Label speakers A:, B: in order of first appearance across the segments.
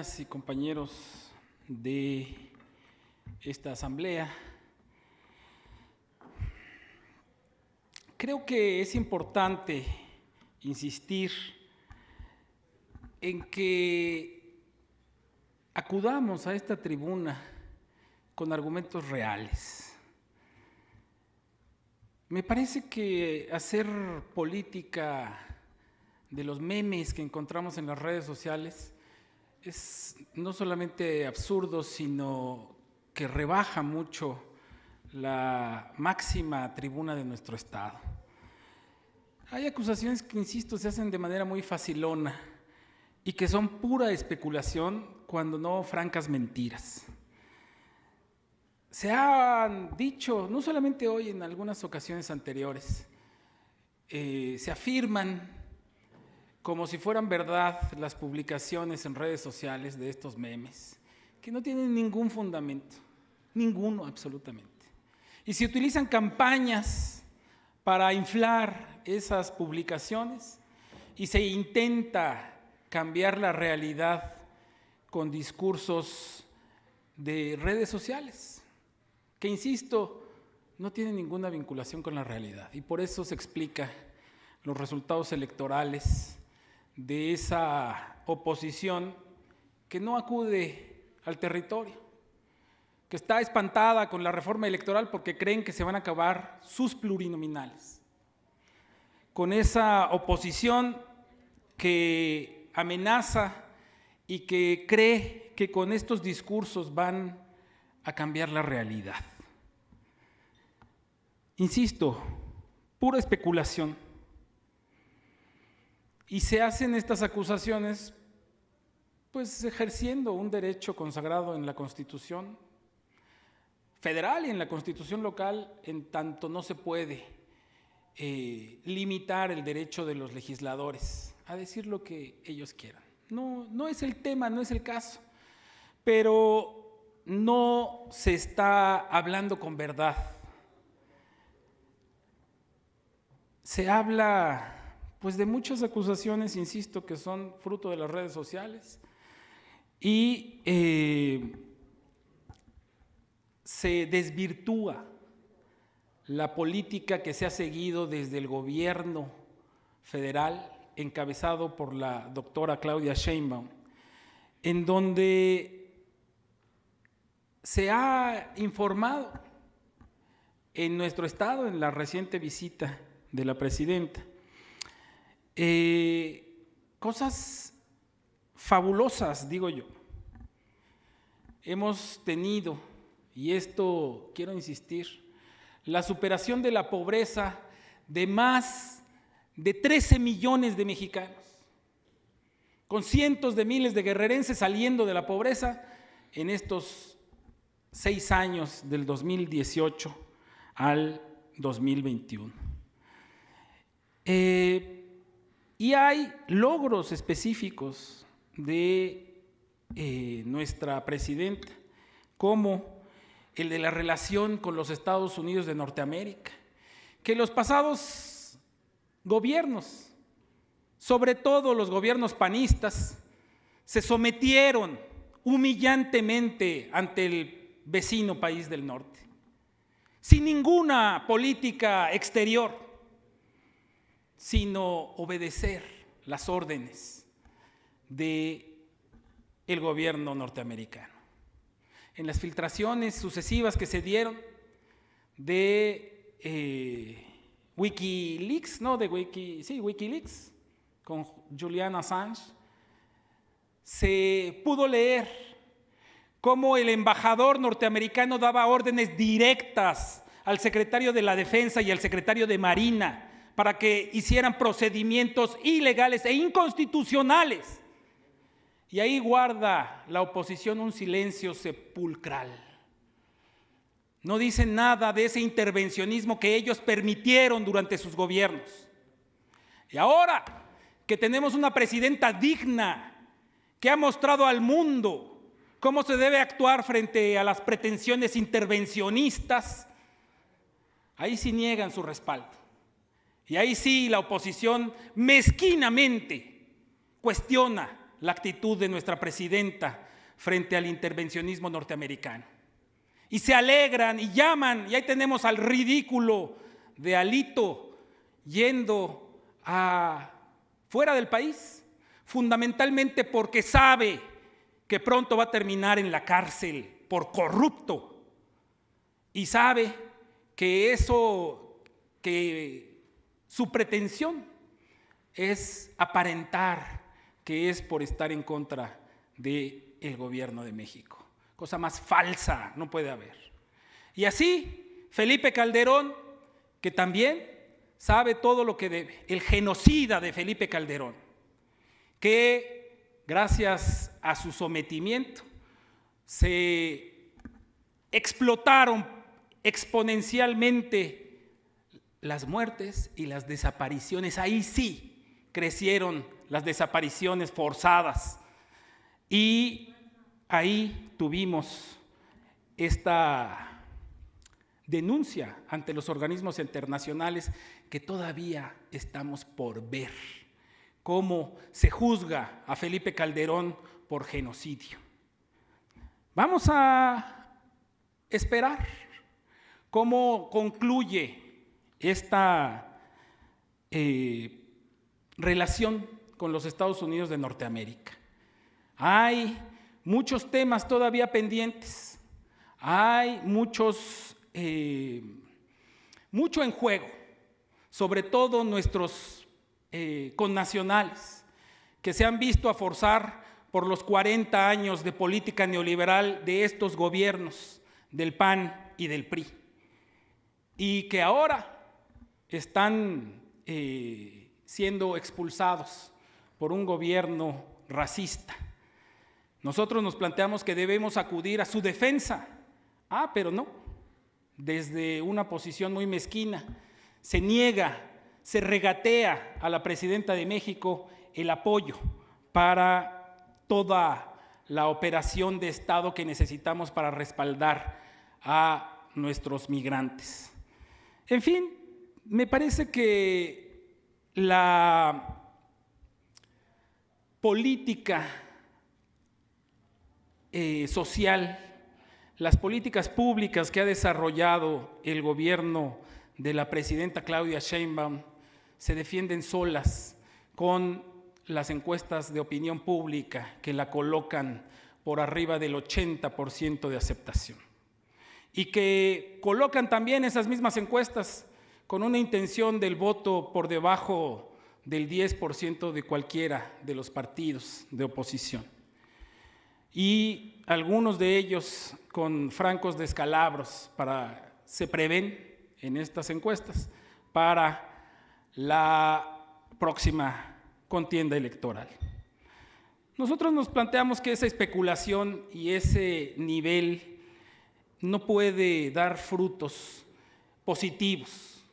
A: Y compañeros de esta asamblea, creo que es importante insistir en que acudamos a esta tribuna con argumentos reales. Me parece que hacer política de los memes que encontramos en las redes sociales es no solamente absurdo, sino que rebaja mucho la máxima tribuna de nuestro Estado. Hay acusaciones que, insisto, se hacen de manera muy facilona y que son pura especulación, cuando no francas mentiras. Se han dicho, no solamente hoy, en algunas ocasiones anteriores, se afirman como si fueran verdad las publicaciones en redes sociales de estos memes, que no tienen ningún fundamento, ninguno absolutamente. Y se utilizan campañas para inflar esas publicaciones y se intenta cambiar la realidad con discursos de redes sociales, que, insisto, no tienen ninguna vinculación con la realidad. Y por eso se explica los resultados electorales de esa oposición que no acude al territorio, que está espantada con la reforma electoral porque creen que se van a acabar sus plurinominales, con esa oposición que amenaza y que cree que con estos discursos van a cambiar la realidad. Insisto, pura especulación. Y se hacen estas acusaciones pues ejerciendo un derecho consagrado en la Constitución federal y en la Constitución local, en tanto no se puede limitar el derecho de los legisladores a decir lo que ellos quieran. No es el tema, no es el caso, pero no se está hablando con verdad. Se habla pues de muchas acusaciones, insisto, que son fruto de las redes sociales y se desvirtúa la política que se ha seguido desde el gobierno federal, encabezado por la doctora Claudia Sheinbaum, en donde se ha informado en nuestro estado, en la reciente visita de la presidenta, cosas fabulosas, digo yo. Hemos tenido, y esto quiero insistir, la superación de la pobreza de más de 13 millones de mexicanos, con cientos de miles de guerrerenses saliendo de la pobreza en estos 6 años, del 2018 al 2021. Y hay logros específicos de nuestra presidenta, como el de la relación con los Estados Unidos de Norteamérica, que los pasados gobiernos, sobre todo los gobiernos panistas, se sometieron humillantemente ante el vecino país del norte, sin ninguna política exterior, sino obedecer las órdenes del gobierno norteamericano. En las filtraciones sucesivas que se dieron de Wikileaks, Wikileaks, con Julian Assange, se pudo leer cómo el embajador norteamericano daba órdenes directas al secretario de la Defensa y al secretario de Marina para que hicieran procedimientos ilegales e inconstitucionales. Y ahí guarda la oposición un silencio sepulcral. No dicen nada de ese intervencionismo que ellos permitieron durante sus gobiernos. Y ahora que tenemos una presidenta digna, que ha mostrado al mundo cómo se debe actuar frente a las pretensiones intervencionistas, ahí sí niegan su respaldo. Y ahí sí la oposición mezquinamente cuestiona la actitud de nuestra presidenta frente al intervencionismo norteamericano. Y se alegran y llaman, y ahí tenemos al ridículo de Alito yendo fuera del país, fundamentalmente porque sabe que pronto va a terminar en la cárcel por corrupto, y sabe que su pretensión es aparentar que es por estar en contra del gobierno de México. Cosa más falsa no puede haber. Y así, Felipe Calderón, que también sabe todo lo que debe, el genocida de Felipe Calderón, que gracias a su sometimiento se explotaron exponencialmente las muertes y las desapariciones. Ahí sí crecieron las desapariciones forzadas, y ahí tuvimos esta denuncia ante los organismos internacionales que todavía estamos por ver cómo se juzga a Felipe Calderón por genocidio. Vamos a esperar cómo concluye esta relación con los Estados Unidos de Norteamérica. Hay muchos temas todavía pendientes, hay mucho en juego, sobre todo nuestros connacionales, que se han visto a forzar por los 40 años de política neoliberal de estos gobiernos, del PAN y del PRI, y que ahora están siendo expulsados por un gobierno racista. Nosotros nos planteamos que debemos acudir a su defensa. Pero no, desde una posición muy mezquina, se niega, se regatea a la presidenta de México el apoyo para toda la operación de Estado que necesitamos para respaldar a nuestros migrantes. En fin, me parece que la política social, las políticas públicas que ha desarrollado el gobierno de la presidenta Claudia Sheinbaum se defienden solas con las encuestas de opinión pública que la colocan por arriba del 80% de aceptación, y que colocan también esas mismas encuestas con una intención del voto por debajo del 10% de cualquiera de los partidos de oposición, y algunos de ellos con francos descalabros se prevén en estas encuestas para la próxima contienda electoral. Nosotros nos planteamos que esa especulación y ese nivel no puede dar frutos positivos.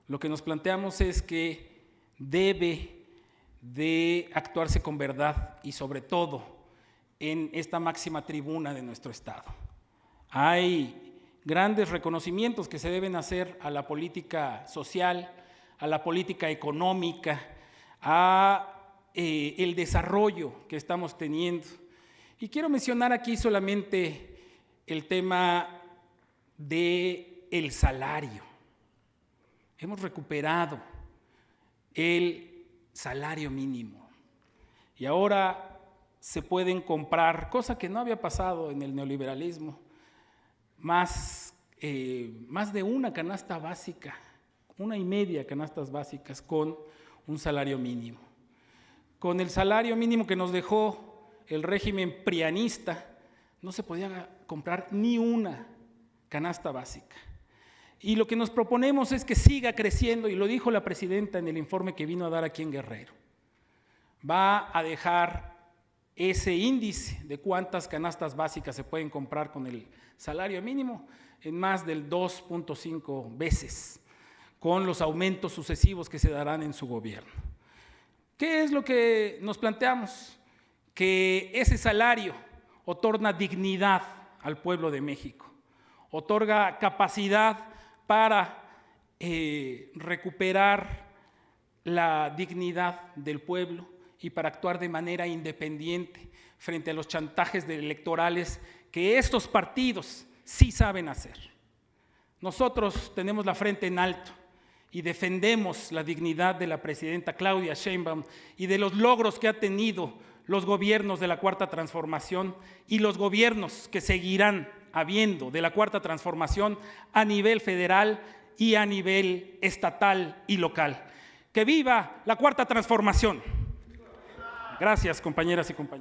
A: Lo que nos planteamos es que debe de actuarse con verdad y sobre todo en esta máxima tribuna de nuestro Estado. Hay grandes reconocimientos que se deben hacer a la política social, a la política económica, el desarrollo que estamos teniendo. Y quiero mencionar aquí solamente el tema del salario. Hemos recuperado el salario mínimo y ahora se pueden comprar, cosa que no había pasado en el neoliberalismo, más de una canasta básica, 1.5 canastas básicas con un salario mínimo. Con el salario mínimo que nos dejó el régimen prianista, no se podía comprar ni una canasta básica. Y lo que nos proponemos es que siga creciendo, y lo dijo la presidenta en el informe que vino a dar aquí en Guerrero. Va a dejar ese índice de cuántas canastas básicas se pueden comprar con el salario mínimo en más del 2.5 veces, con los aumentos sucesivos que se darán en su gobierno. ¿Qué es lo que nos planteamos? Que ese salario otorga dignidad al pueblo de México, otorga capacidad para recuperar la dignidad del pueblo y para actuar de manera independiente frente a los chantajes electorales que estos partidos sí saben hacer. Nosotros tenemos la frente en alto y defendemos la dignidad de la presidenta Claudia Sheinbaum y de los logros que ha tenido los gobiernos de la Cuarta Transformación y los gobiernos que seguirán habiendo de la Cuarta Transformación a nivel federal y a nivel estatal y local. ¡Que viva la Cuarta Transformación! Gracias, compañeras y compañeros.